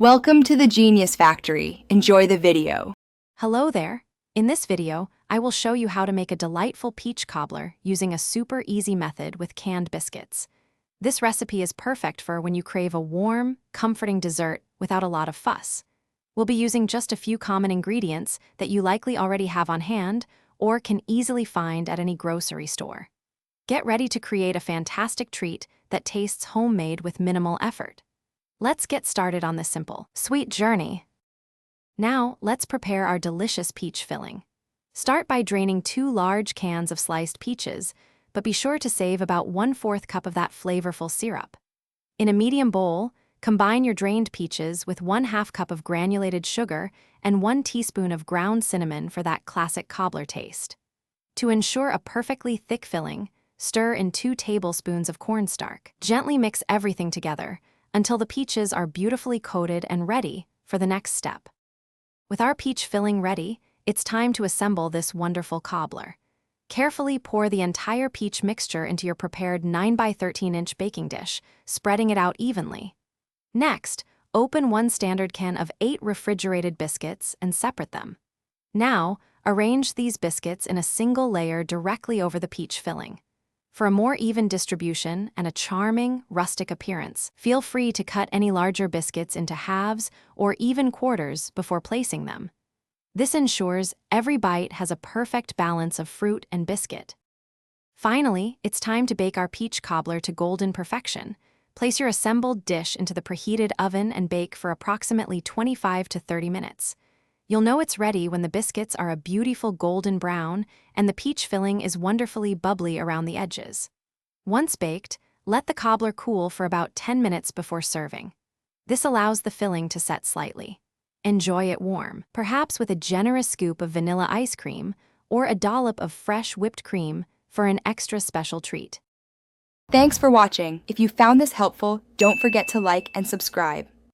Welcome to the Genius Factory. Enjoy the video. Hello there. In this video, I will show you how to make a delightful peach cobbler using a super easy method with canned biscuits. This recipe is perfect for when you crave a warm, comforting dessert without a lot of fuss. We'll be using just a few common ingredients that you likely already have on hand or can easily find at any grocery store. Get ready to create a fantastic treat that tastes homemade with minimal effort. Let's get started on this simple, sweet journey. Now, let's prepare our delicious peach filling. Start by draining 2 large cans of sliced peaches, but be sure to save about 1/4 cup of that flavorful syrup. In a medium bowl, combine your drained peaches with 1/2 cup of granulated sugar and 1 teaspoon of ground cinnamon for that classic cobbler taste. To ensure a perfectly thick filling, stir in 2 tablespoons of cornstarch. Gently mix everything together until the peaches are beautifully coated and ready for the next step. With our peach filling ready, it's time to assemble this wonderful cobbler. Carefully pour the entire peach mixture into your prepared 9 by 13-inch baking dish, spreading it out evenly. Next, open 1 standard can of 8 refrigerated biscuits and separate them. Now, arrange these biscuits in a single layer directly over the peach filling. For a more even distribution and a charming, rustic appearance, feel free to cut any larger biscuits into halves or even quarters before placing them. This ensures every bite has a perfect balance of fruit and biscuit. Finally, it's time to bake our peach cobbler to golden perfection. Place your assembled dish into the preheated oven and bake for approximately 25 to 30 minutes. You'll know it's ready when the biscuits are a beautiful golden brown and the peach filling is wonderfully bubbly around the edges. Once baked, let the cobbler cool for about 10 minutes before serving. This allows the filling to set slightly. Enjoy it warm, perhaps with a generous scoop of vanilla ice cream or a dollop of fresh whipped cream for an extra special treat. Thanks for watching. If you found this helpful, don't forget to like and subscribe.